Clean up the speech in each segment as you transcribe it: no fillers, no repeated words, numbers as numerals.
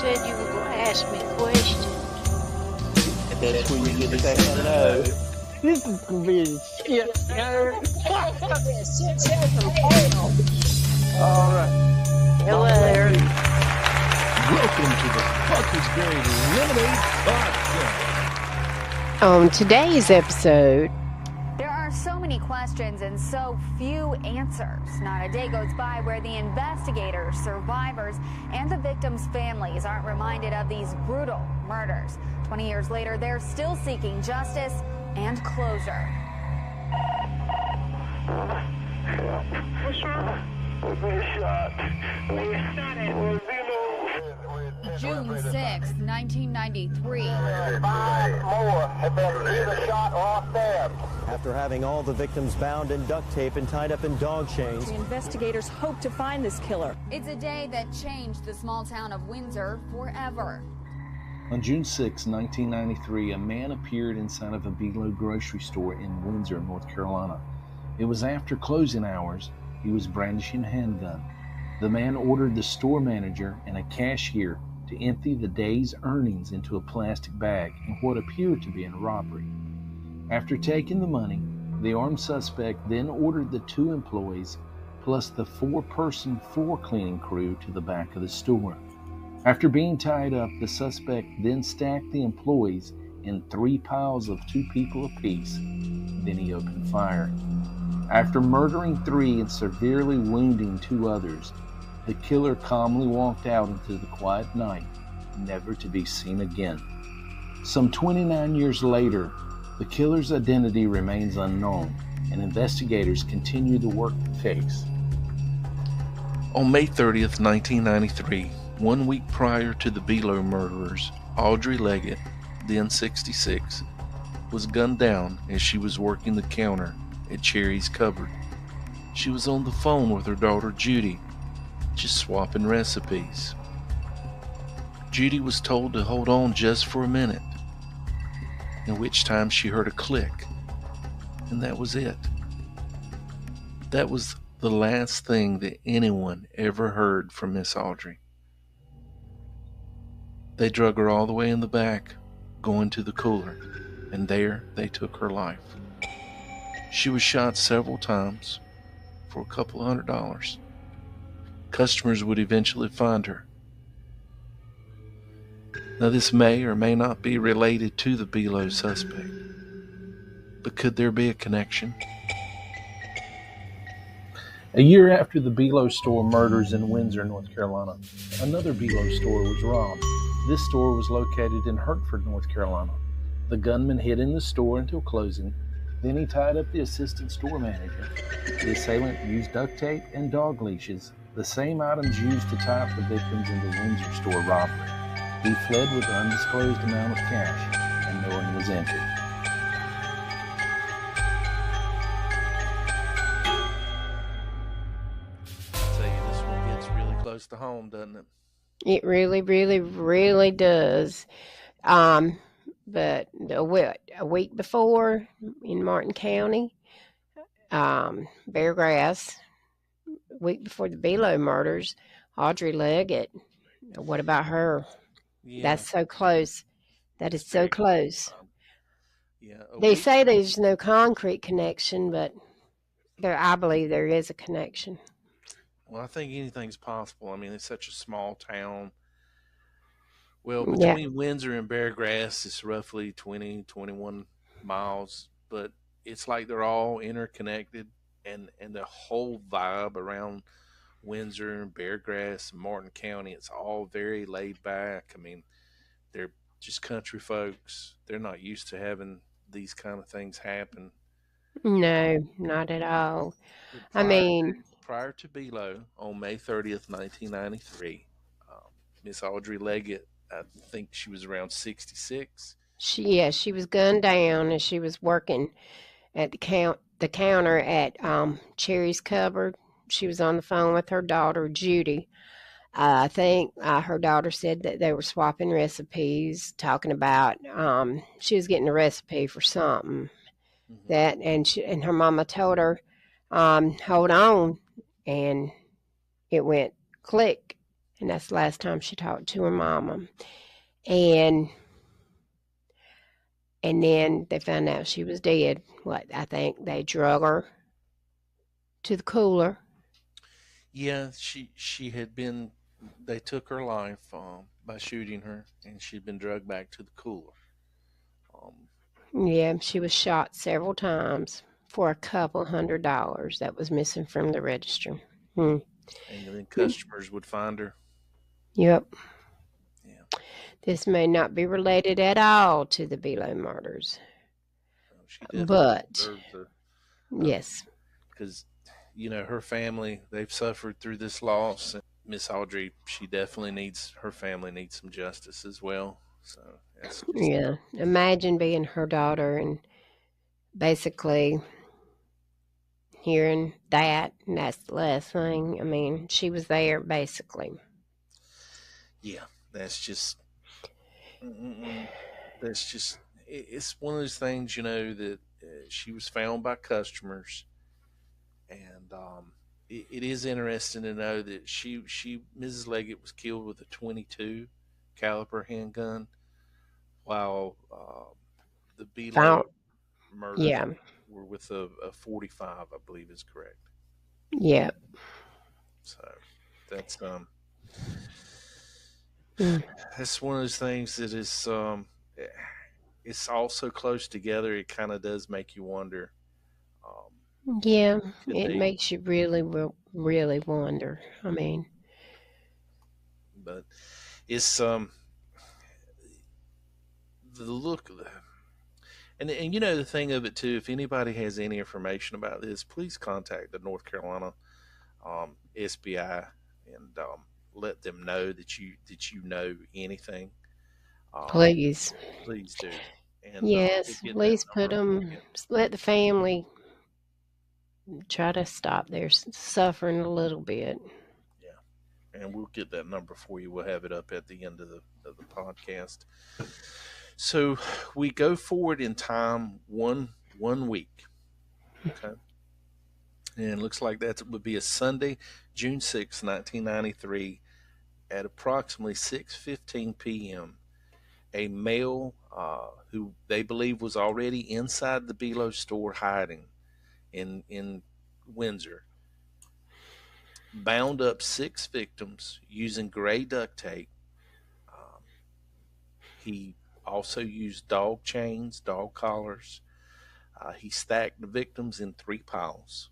said you were going to ask me a question. That's when you get to say hello. This is going to be a shit show. All right. Hello there. Welcome to the Fuckersberry Lemonade Podcast. On today's episode, there are so many questions and so few answers. Not a day goes by where the investigators, survivors, and the victims' families aren't reminded of these brutal murders. 20 years later, they're still seeking justice and closure. June 6, 1993. 5 more have been either shot or stabbed. After having all the victims bound in duct tape and tied up in dog chains, the investigators hope to find this killer. It's a day that changed the small town of Windsor forever. On June 6, 1993, a man appeared inside of a Below grocery store in Windsor, North Carolina. It was after closing hours. He was brandishing a handgun. The man ordered the store manager and a cashier to empty the day's earnings into a plastic bag in what appeared to be a robbery. After taking the money, the armed suspect then ordered the 2 employees plus the 4-person floor cleaning crew to the back of the store. After being tied up, the suspect then stacked the employees in 3 piles of 2 people apiece. Then he opened fire. After murdering 3 and severely wounding 2 others, the killer calmly walked out into the quiet night, never to be seen again. Some 29 years later, the killer's identity remains unknown, and investigators continue to work the case. On May 30th, 1993, 1 week prior to the Below murderers, Audrey Leggett, then 66, was gunned down as she was working the counter at Cherry's Cupboard. She was on the phone with her daughter Judy, just swapping recipes. Judy was told to hold on just for a minute, in which time she heard a click, and that was it. That was the last thing that anyone ever heard from Miss Audrey. They drug her all the way in the back, going to the cooler, and there they took her life. She was shot several times for a couple $100. Customers would eventually find her. Now, this may or may not be related to the Below suspect, but could there be a connection? A year after the Below store murders in Windsor, North Carolina, another Below store was robbed. This store was located in Hertford, North Carolina. The gunman hid in the store until closing. Then he tied up the assistant store manager. The assailant used duct tape and dog leashes, the same items used to tie up the victims in the Windsor store robbery. He fled with an undisclosed amount of cash, and no one was injured. I tell you, this one gets really close to home, doesn't it? it really, really, really does. But a week before in Martin County, Beargrass, a week before the Below murders, Audrey Leggett. What about her? Yeah. That's so close. That is so close. Yeah. They say there's no concrete connection, but I believe there is a connection. Well, I think anything's possible. I mean, it's such a small town. Well, between Windsor and Beargrass, it's roughly 20, 21 miles, but it's like they're all interconnected, and the whole vibe around Windsor and Beargrass and Martin County, it's all very laid back. I mean, they're just country folks. They're not used to having these kind of things happen. No, not at all. Prior to Below, on May 30th, 1993, Miss Audrey Leggett, I think she was around 66. She was gunned down as she was working at the counter at Cherry's Cupboard. She was on the phone with her daughter, Judy. I think her daughter said that they were swapping recipes, talking about she was getting a recipe for something. Mm-hmm. And her mama told her, hold on, and it went click, and that's the last time she talked to her mama. And then they found out she was dead. I think they drug her to the cooler. Yeah, she had been. They took her life by shooting her, and she'd been drugged back to the cooler. Yeah, she was shot several times for a couple $100 that was missing from the register. And then customers would find her. Yep. Yeah. This may not be related at all to the Below murders. She definitely But, deserves yes. Because, her family, they've suffered through this loss. And Miss Audrey, her family needs some justice as well. So that's just, Yeah. Imagine being her daughter and basically hearing that, and that's the last thing. I mean, she was there basically. yeah, it's one of those things, that she was found by customers. And it is interesting to know that Mrs. Leggett was killed with a .22 caliber handgun, while the Below murders Yeah. were with a .45, I believe is correct. Yeah. So that's that's one of those things that is it's all so close together. It kind of does make you wonder. Yeah, it makes you really, really wonder. I mean, but it's the look of and the thing of it too. If anybody has any information about this, please contact the North Carolina SBI and let them know that you know anything. please do. And yes, please let the family try to stop their suffering a little bit. Yeah, and we'll get that number for you. We'll have it up at the end of the podcast. So we go forward in time one week. Okay. And it looks like that would be a Sunday, June 6, 1993, at approximately 6:15 p.m. A male who they believe was already inside the Below store hiding in Windsor bound up 6 victims using gray duct tape. He also used dog chains, dog collars. He stacked the victims in 3 piles.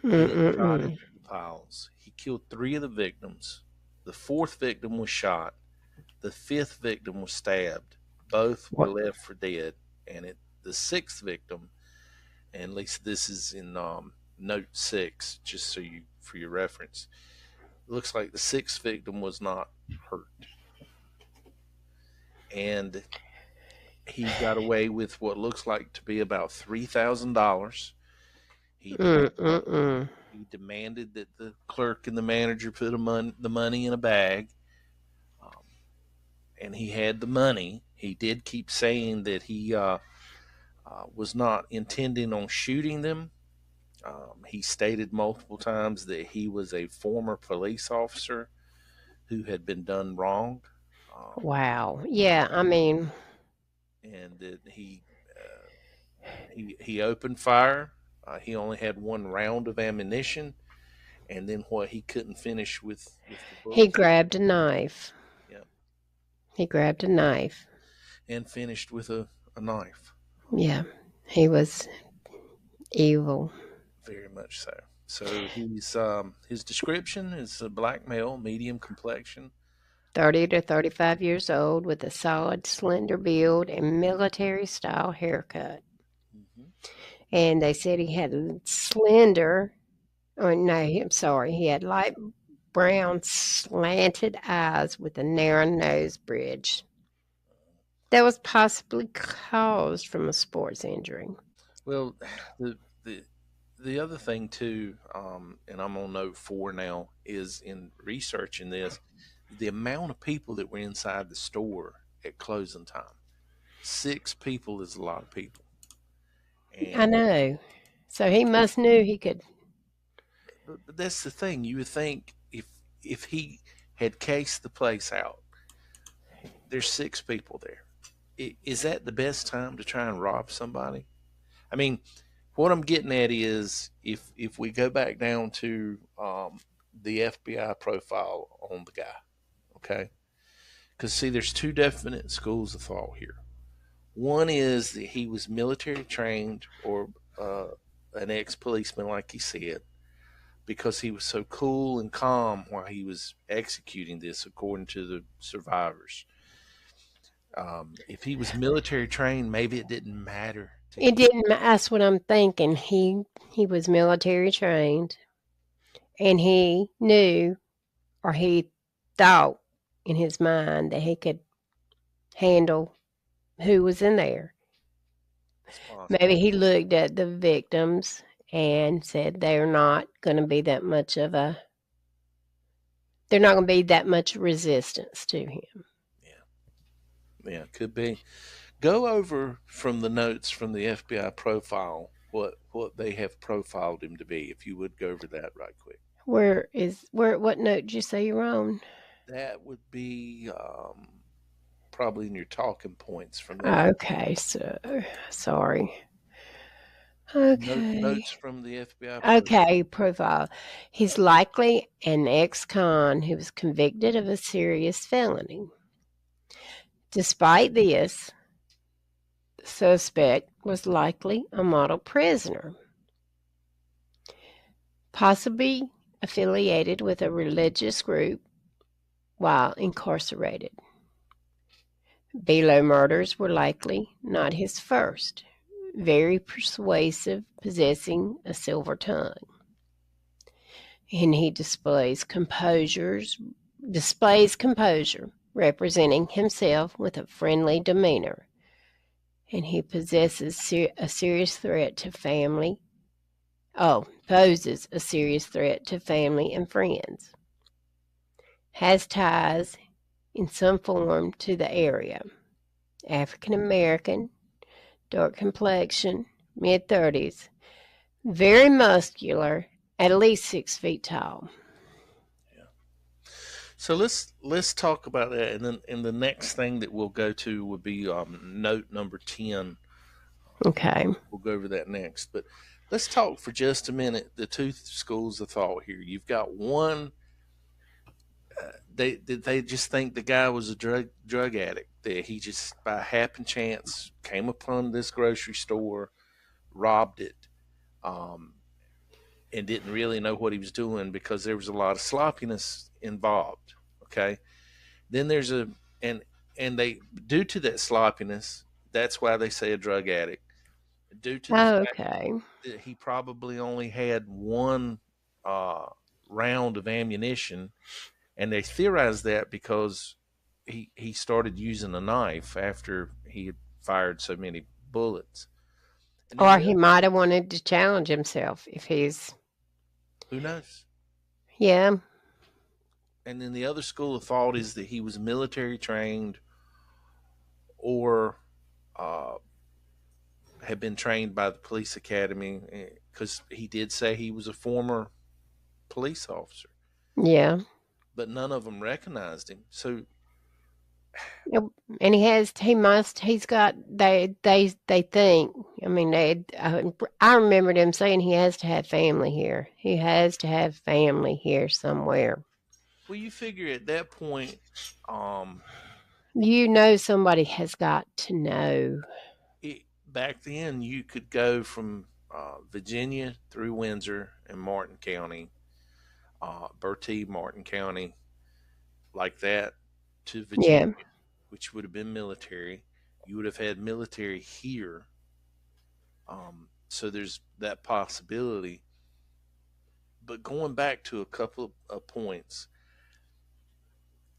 Shot into the piles. He killed 3 of the victims. The 4th victim was shot. The 5th victim was stabbed. Both were left for dead. And the 6th victim, and at least this is in note 6, just for your reference, it looks like the 6th victim was not hurt. And he got away with what looks like to be about $3,000. He demanded that the clerk and the manager put the money in a bag, and he had the money. He did keep saying that he was not intending on shooting them. He stated multiple times that he was a former police officer who had been done wrong. Wow. Yeah, I mean, and that he opened fire. He only had 1 round of ammunition, and then what he couldn't finish with the bullet. He grabbed a knife. Yeah. He grabbed a knife. And finished with a knife. Yeah. He was evil. Very much so. So he's his description is a black male, medium complexion. 30 to 35 years old with a solid, slender build and military-style haircut. And they said he had he had light brown slanted eyes with a narrow nose bridge. That was possibly caused from a sports injury. Well, the other thing too, and I'm on note 4 now, is in researching this, the amount of people that were inside the store at closing time. 6 people is a lot of people. And I know. So he must knew he could. But that's the thing. You would think if he had cased the place out. There's 6 people there. Is that the best time to try and rob somebody? I mean, what I'm getting at is if we go back down to the FBI profile on the guy, okay? Because see, there's 2 definite schools of thought here. One is that he was military trained or an ex-policeman, like he said, because he was so cool and calm while he was executing this, according to the survivors. If he was military trained, maybe it didn't matter to It him. didn't. That's what I'm thinking. He was military trained, and he knew, or he thought in his mind that he could handle who was in there. Maybe he looked at the victims and said they're not going to be that much of a. They're not going to be that much resistance to him. Yeah, could be. Go over from the notes from the FBI profile what they have profiled him to be. If you would go over that right quick. What note did you say you're on? That would be probably in your talking points from that. Okay, so sorry. Okay. Notes from the FBI profile. Okay, profile. He's likely an ex-con who was convicted of a serious felony. Despite this, the suspect was likely a model prisoner, possibly affiliated with a religious group while incarcerated. Below murders were likely not his first. Very persuasive, possessing a silver tongue. And he displays composure, representing himself with a friendly demeanor. And he possesses a serious threat to family. Poses a serious threat to family and friends. Has ties in some form to the area. African American, dark complexion, mid-30s, very muscular, at least 6 feet tall. So let's talk about that, and the next thing that we'll go to would be note number 10. Okay. We'll go over that next, but let's talk for just a minute the 2 schools of thought here. You've got one. They just think the guy was a drug addict. That he just by happen chance came upon this grocery store, robbed it, and didn't really know what he was doing because there was a lot of sloppiness involved. Okay, then there's and they, due to that sloppiness, that's why they say a drug addict. Due to the fact that he probably only had 1 round of ammunition. And they theorized that because he started using a knife after he had fired so many bullets. Or he might have wanted to challenge himself if he's... Who knows? Yeah. And then the other school of thought is that he was military trained or had been trained by the police academy, because he did say he was a former police officer. Yeah. But none of them recognized him. So, and he's got, they think, I mean, I remember them saying he has to have family here. He has to have family here somewhere. Well, you figure at that point, somebody has got to know. Back then, you could go from Virginia through Windsor and Martin County, Bertie, Martin County, like that, to Virginia, which would have been military. You would have had military here. So there's that possibility. But going back to a couple of points,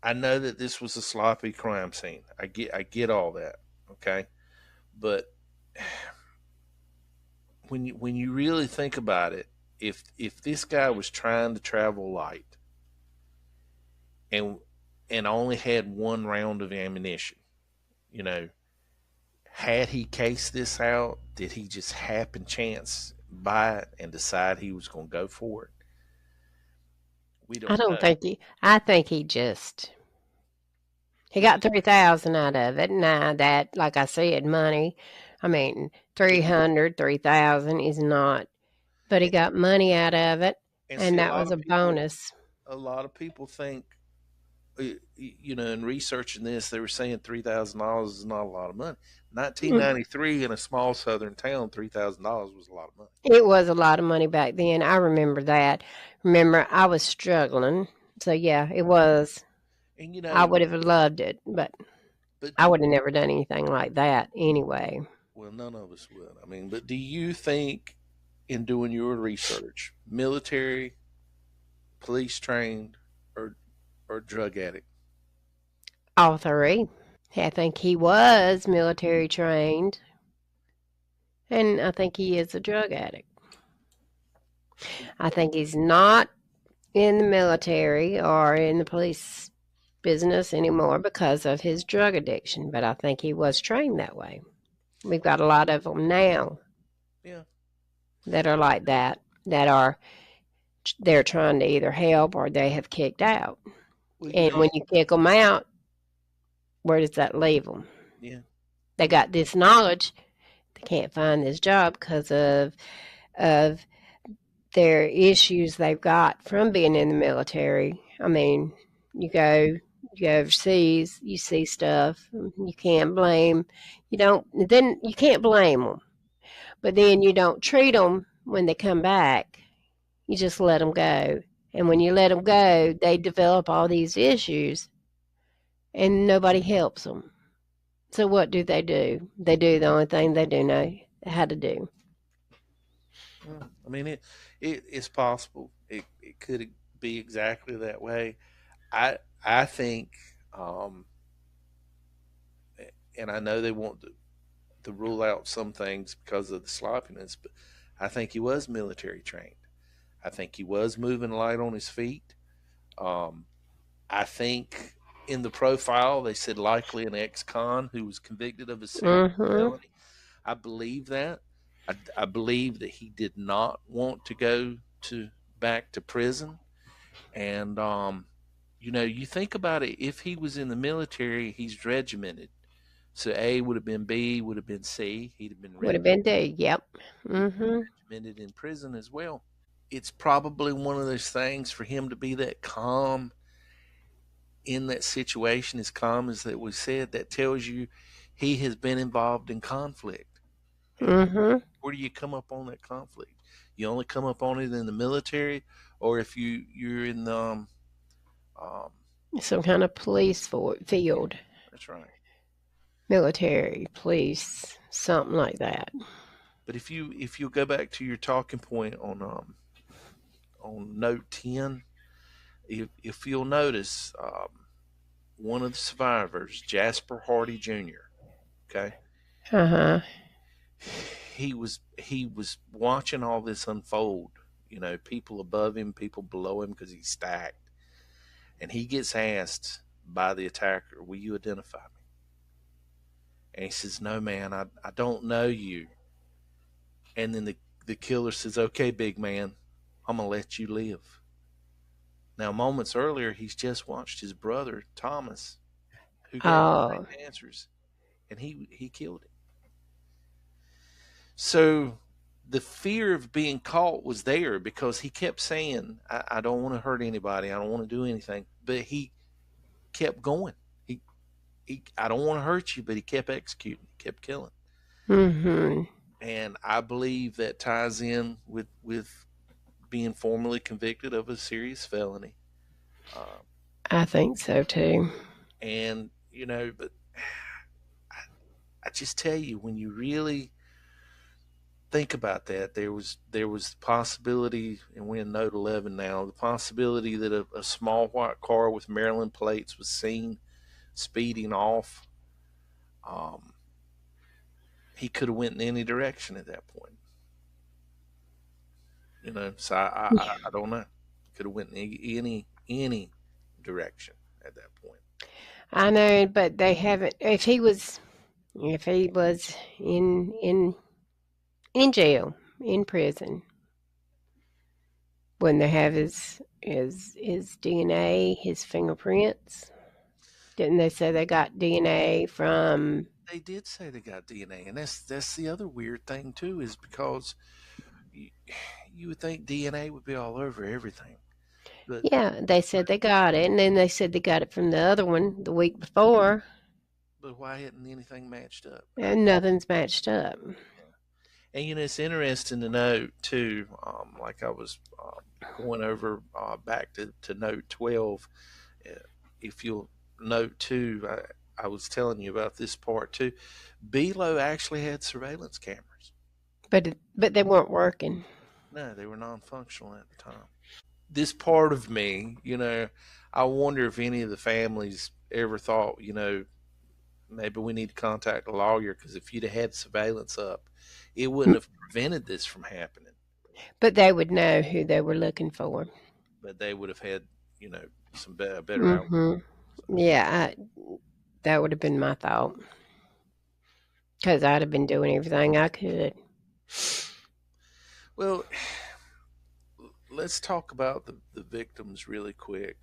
I know that this was a sloppy crime scene. I get all that, okay? But when you really think about it, if this guy was trying to travel light and only had 1 round of ammunition, had he cased this out, did he just happen chance buy it and decide he was going to go for it? We I don't don't know. think I think he got 3,000 out of it. Now that, like I said, money, I mean, 300, 3,000 is not, but he And, got money out of it, and see, and that was a bonus. a lot of people think, in researching this, they were saying $3,000 is not a lot of money. Mm. 1993 in a small southern town, $3,000 was a lot of money. It was a lot of money back then. I remember that. Remember, I was struggling. So, yeah, it was. And I would have loved it, but but I would have never done anything like that anyway. well, none of us would. I mean, but do you think, in doing your research, military, police trained, or drug addict? All three. I think he was military trained, and I think he is a drug addict. I think he's not in the military or in the police business anymore because of his drug addiction, but I think he was trained that way. We've got a lot of them now Yeah. that are like that, they're trying to either help or they have kicked out. Well, And when you kick them out, where does that leave them? yeah. They got this knowledge, they can't find this job because of their issues they've got from being in the military. I mean, you go overseas, you see stuff, you can't blame, then you can't blame them. But then you don't treat them when they come back. You just let them go. And when you let them go, they develop all these issues and nobody helps them. So what do? They do the only thing they do know how to do. Well, I mean, it's possible. It could be exactly that way. I think, and I know they want to rule out some things because of the sloppiness, but I think he was military trained. I think he was moving light on his feet. Um, I think in the profile they said likely an ex-con who was convicted of a serious felony. I believe that. I believe that he did not want to go back to prison. And you think about it. If he was in the military, he's regimented. So A would have been B, would have been C. He'd have been Would have been D. Yep. regimented in prison as well. It's probably one of those things for him to be that calm in that situation, as calm as that we said, that tells you he has been involved in conflict. Where do you come up on that conflict? You only come up on it in the military, or if you're in the some kind of police field. That's right. Military, police, something like that. But if you go back to your talking point on note 10, if you'll notice, one of the survivors, Jasper Hardy Jr. Okay. He was watching all this unfold. People above him, people below him, because he's stacked. And he gets asked by the attacker, "Will you identify me?" And he says, "No, man, I don't know you." And then the killer says, "Okay, big man, I'm going to let you live." Now, moments earlier, he's just watched his brother, Thomas, who gave the same answers, and he killed him. So the fear of being caught was there because he kept saying, I don't want to hurt anybody. I don't want to do anything. But he kept going. I don't want to hurt you, but he kept executing, kept killing. And I believe that ties in with being formally convicted of a serious felony. I think so too. And but I just tell you, when you really think about that, there was the possibility, and we're in note 11 now, the possibility that a small white car with Maryland plates was seen speeding off. He could have went in any direction at that point. So I don't know. Could have went in any direction at that point. I know, but they haven't. If he was in jail, in prison, When they have his DNA, his fingerprints. Didn't they say they got DNA from? They did say they got DNA, and that's the other weird thing too, is because you, you would think DNA would be all over everything, but Yeah, they said they got it, and then they said they got it from the other one the week before, why hadn't anything matched up? and nothing's matched up. And it's interesting to note too. Like I was going over back to note 12. If you'll note too, I was telling you about this part too. Belo actually had surveillance cameras. But they weren't working. No, they were non-functional at the time. This part of me, I wonder if any of the families ever thought, maybe we need to contact a lawyer, because if you'd have had surveillance up, it wouldn't have prevented this from happening. But they would know who they were looking for. But they would have had, some better outcome. Yeah, that would have been my thought. Because I'd have been doing everything I could. Well, let's talk about the victims really quick.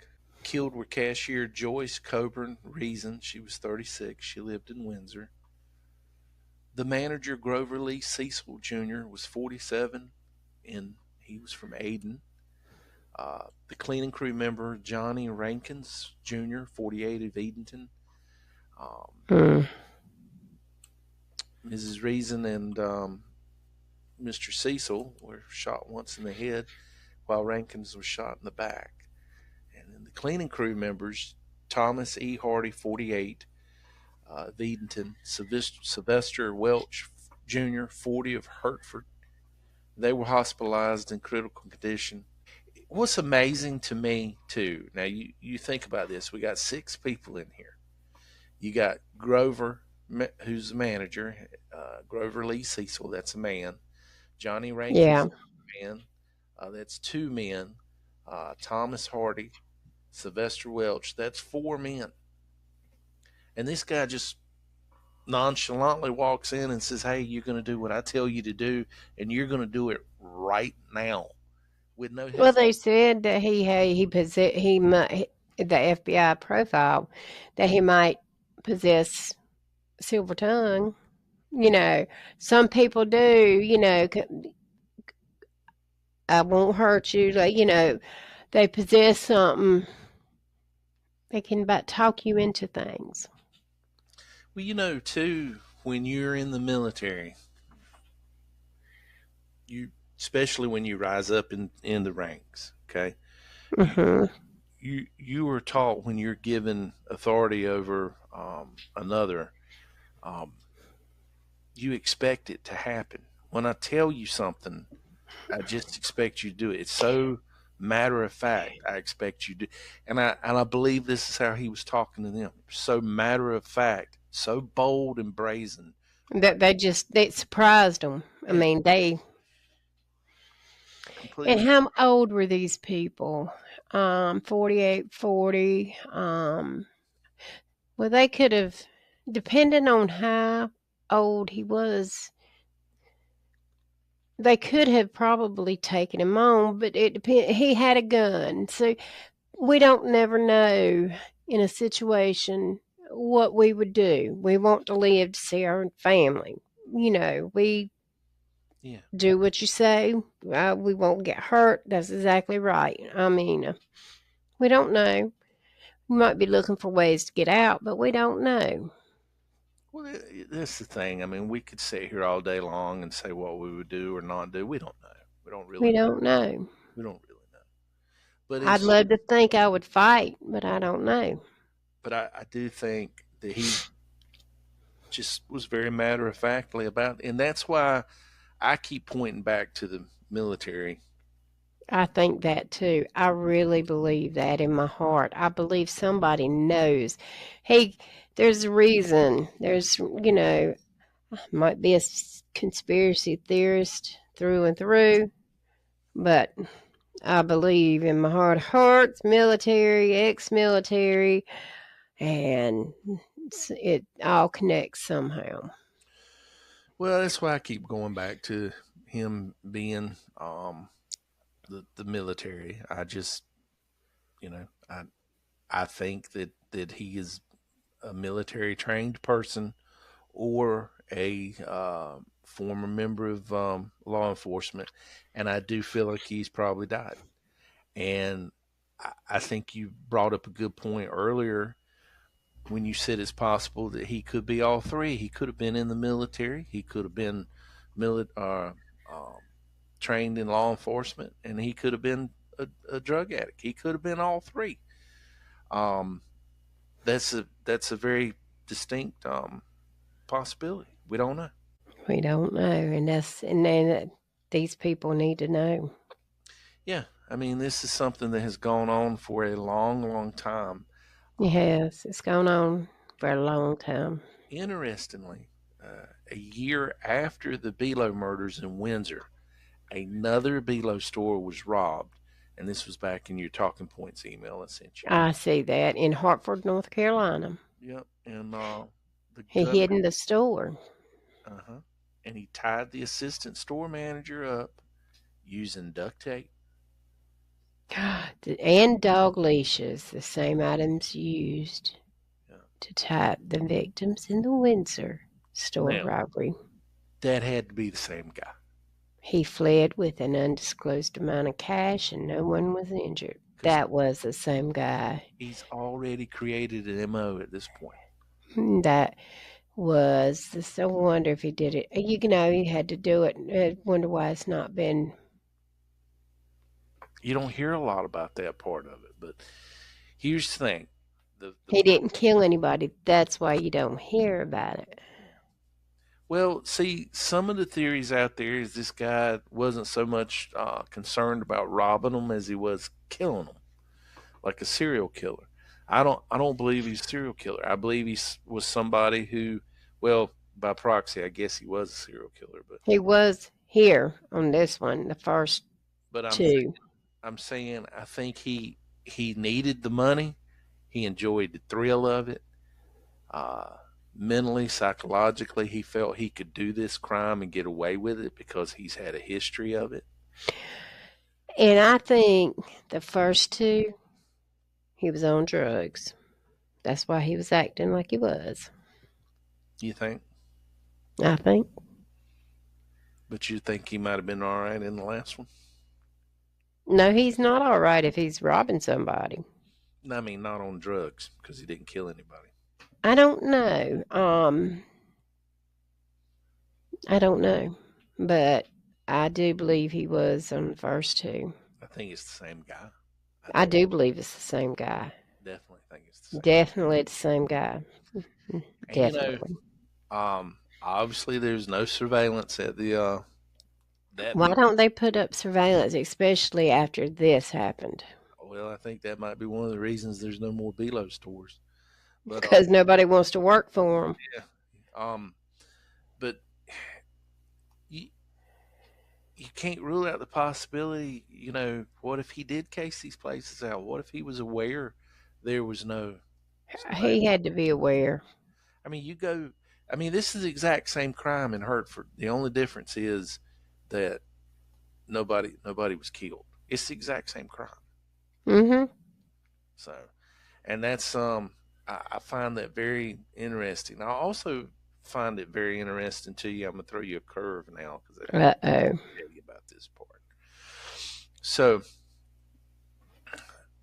Killed were cashier Joyce Coburn Reason. She was 36. She lived in Windsor. The manager, Grover Lee Cecil Jr., was 47, and he was from Aden. The cleaning crew member, Johnny Rankins Jr., 48, of Edenton. Mrs. Reason and Mr. Cecil were shot once in the head, while Rankins was shot in the back. And then the cleaning crew members, Thomas E. Hardy, 48, of Edenton, Sylvester Welch Jr., 40, of Hertford. They were hospitalized in critical condition. What's amazing to me, too, now you think about this. We got 6 people in here. You got Grover, who's the manager, Grover Lee Cecil, that's a man. Johnny Rankins, a man. That's 2 men. Thomas Hardy, Sylvester Welch, that's 4 men. And this guy just nonchalantly walks in and says, hey, you're going to do what I tell you to do, and you're going to do it right now, with no hesitation. Well, they said that the FBI profile, that he might possess silver tongue. Some people do, I won't hurt you. They possess something. They can about talk you into things. Well, too, when you're in the military, especially when you rise up in the ranks, okay? Mm-hmm. You are taught, when you're given authority over another, you expect it to happen. When I tell you something, I just expect you to do it. It's so matter of fact. I expect you to, and I believe this is how he was talking to them. So matter of fact, so bold and brazen. That they surprised them. I mean, they. Completely. And how old were these people? 48, 40. Well, they could have, depending on how old he was, they could have probably taken him on, but it depends. He had a gun, so we don't never know in a situation what we would do. We want to live to see our family. We do what you say. We won't get hurt. That's exactly right. I mean, we don't know. We might be looking for ways to get out, but we don't know. Well, that's the thing. I mean, we could sit here all day long and say what we would do or not do. We don't know. We don't really. We don't know. We don't really know. But I'd love to think I would fight, but I don't know. But I do think that he just was very matter of factly about it, and that's why I keep pointing back to the military. I think that too. I really believe that in my heart. I believe somebody knows. Hey, there's a reason. There's, might be a conspiracy theorist through and through, but I believe in my heart of hearts, military, ex-military, and it all connects somehow. Well, that's why I keep going back to him being the military. I just, I think that he is a military trained person or a former member of law enforcement, and I do feel like he's probably died. And I think you brought up a good point earlier when you said it's possible that he could be all three. He could have been in the military. He could have been um, trained in law enforcement, and he could have been a drug addict. He could have been all three. Um, that's a very distinct possibility. We don't know. We don't know, and then these people need to know. Yeah, I mean, this is something that has gone on for a long, long time. Yes, it's gone on for a long time. Interestingly, a year after the Below murders in Windsor, another Below store was robbed, and this was back in your talking points email I sent you. I see that in Hartford, North Carolina. Yep, and the He gunman, hid in the store. and he tied the assistant store manager up using duct tape. And dog leashes, the same items used Yeah. to tie the victims in the Windsor store Now, robbery. that had to be the same guy. He fled with an undisclosed amount of cash and no one was injured. That was the same guy. He's already created an MO at this point. That was this. I wonder if he did it. He had to do it. I wonder why it's not been. You don't hear a lot about that part of it, but here's the thing. He didn't kill anybody. That's why you don't hear about it. Well, see, some of the theories out there is this guy wasn't so much concerned about robbing them as he was killing them, like a serial killer. I don't believe he's a serial killer. I believe he was somebody who, well, by proxy, I guess he was a serial killer. But he was here on this one, the first two. I'm saying I think he needed the money. He enjoyed the thrill of it. Mentally, psychologically, he felt he could do this crime and get away with it because he's had a history of it. And I think the first two, he was on drugs. That's why he was acting like he was. You think? I think. But you think he might have been all right in the last one? No, he's not all right if he's robbing somebody. I mean, not on drugs because he didn't kill anybody. I don't know. I don't know. But I do believe he was on the first two. I think it's the same guy. I do believe it's the same guy. Definitely think it's the same. Definitely the same guy. Definitely. Obviously, there's no surveillance at the. Why don't they put up surveillance, especially after this happened? Well, I think that might be one of the reasons there's no more Below stores. Because nobody wants to work for them. Yeah. But you can't rule out the possibility, what if he did case these places out? What if he was aware there was no surveillance? He had to be aware. I mean, this is the exact same crime in Hertford. The only difference is that nobody was killed. It's the exact same crime. Mm-hmm. So, and that's I find that very interesting. I also find it very interesting to you. I'm gonna throw you a curve now because I tell you about this part. So,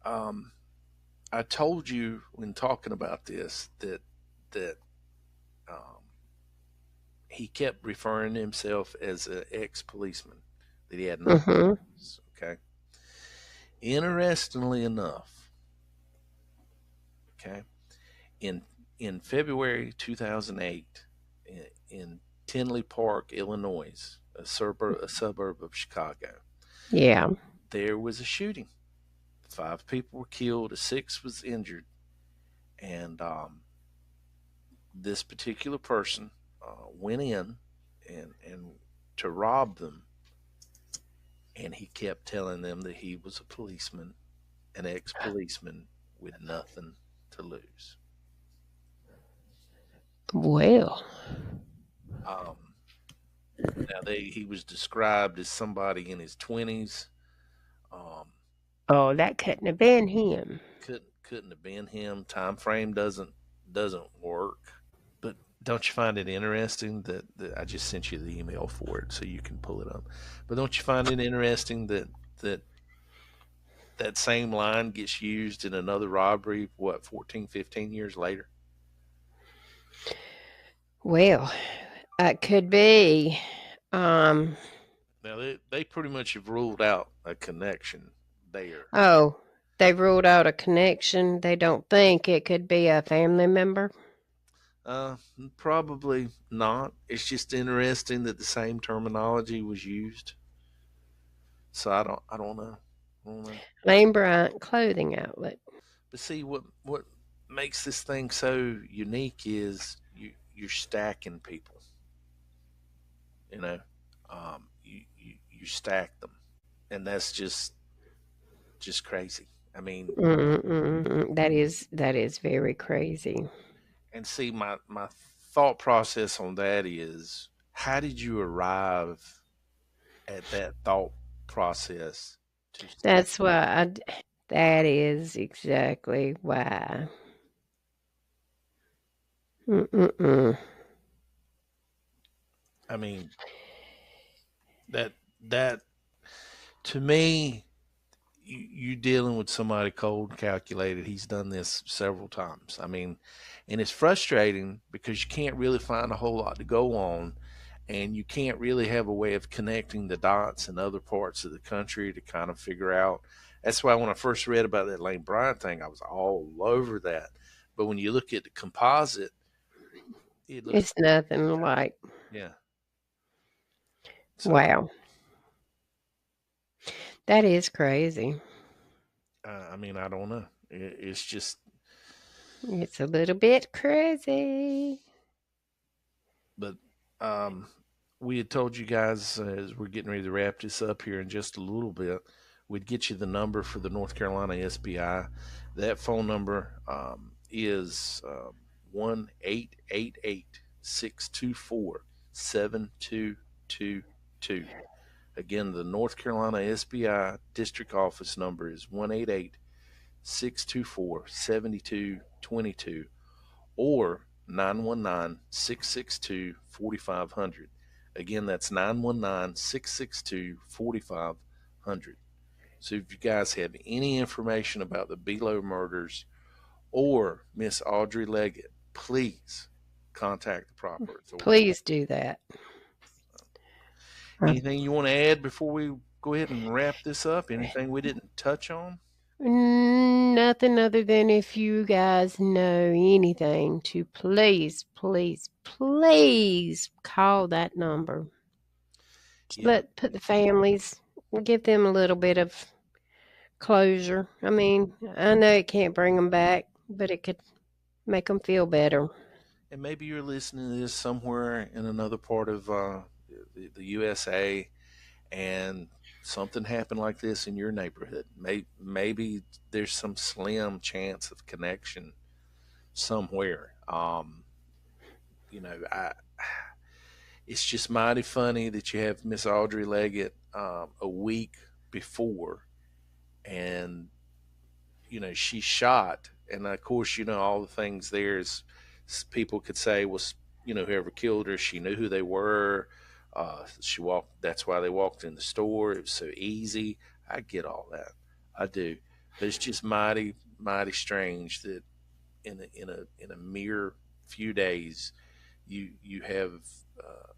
I told you when talking about this that he kept referring to himself as an ex-policeman, that he had no business, okay? Interestingly enough, okay, in February 2008, in Tinley Park, Illinois, a suburb of Chicago, there was a shooting. 5 people were killed, 6 was injured, and this particular person went in and to rob them, and he kept telling them that he was a policeman, an ex-policeman with nothing to lose. Well, now he was described as somebody in his 20s. Oh, that couldn't have been him. Couldn't have been him. Time frame doesn't work. But don't you find it interesting that I just sent you the email for it so you can pull it up? But don't you find it interesting that that same line gets used in another robbery, what, 14, 15 years later? Well, it could be. Um, Now, they pretty much have ruled out a connection there. oh, they ruled out a connection. They don't think it could be a family member. Uh, Probably not. It's just interesting that the same terminology was used. So I don't know. I don't know. Lane Bryant Clothing Outlet. But see, what makes this thing so unique is you're stacking people. You know, you stack them, and that's just crazy. I mean, That is very crazy. and see, my thought process on that is, how did you arrive at that thought process to stack? That's why that is exactly why. Mm-mm-mm. I mean, that to me, you dealing with somebody cold and calculated. He's done this several times. I mean, and it's frustrating because you can't really find a whole lot to go on, and you can't really have a way of connecting the dots in other parts of the country to kind of figure out. That's why when I first read about that Lane Bryant thing, I was all over that. But when you look at the composite, it looks It's nothing like. yeah. So Wow. That is crazy. I mean, I don't know. It's just, It's a little bit crazy. but um, we had told you guys as we're getting ready to wrap this up here in just a little bit, we'd get you the number for the North Carolina SBI. That phone number is 1-888-624-7222. Again, the North Carolina SBI district office number is 1-888-624-7222, or 919-662-4500. Again, that's 919-662-4500. So if you guys have any information about the Below murders or Miss Audrey Leggett, please contact the proper authorities. Please do that. Anything you want to add before we go ahead and wrap this up? Anything we didn't touch on? Nothing other than if you guys know anything, to please, please, please call that number. Yeah. Put the families, give them a little bit of closure. I mean, I know it can't bring them back, but it could make them feel better. And maybe you're listening to this somewhere in another part of the USA, and something happened like this in your neighborhood. Maybe there's some slim chance of connection somewhere. It's just mighty funny that you have Miss Audrey Leggett a week before, and she's shot, and of course all the things there is people could say, well, whoever killed her, she knew who they were. She walked. That's why they walked in the store. It was so easy. I get all that. I do, but it's just mighty, mighty strange that in a mere few days, you have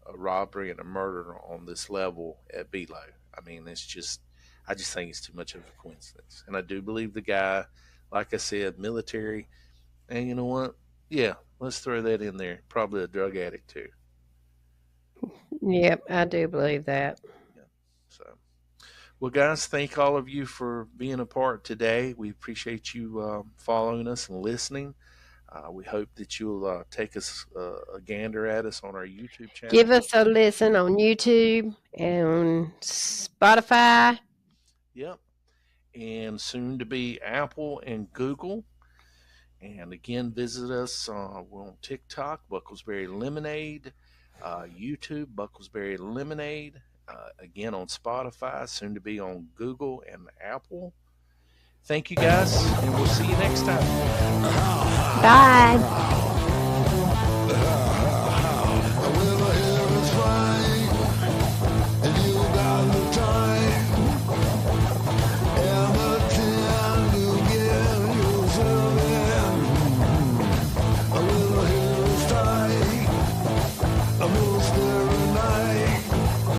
a robbery and a murder on this level at Below. I mean, I just think it's too much of a coincidence. And I do believe the guy, like I said, military, and you know what? Yeah, let's throw that in there. Probably a drug addict too. Yep, I do believe that. Yeah. So, well, guys, thank all of you for being a part today. We appreciate you following us and listening. We hope that you'll take us a gander at us on our YouTube channel. Give us a listen on YouTube and Spotify. Yep. And soon to be Apple and Google. And again, visit us. We're on TikTok, Bucklesberry Lemonade, YouTube, Bucklesberry Lemonade, again on Spotify, soon to be on Google and Apple. Thank you guys, and we'll see you next time. Bye.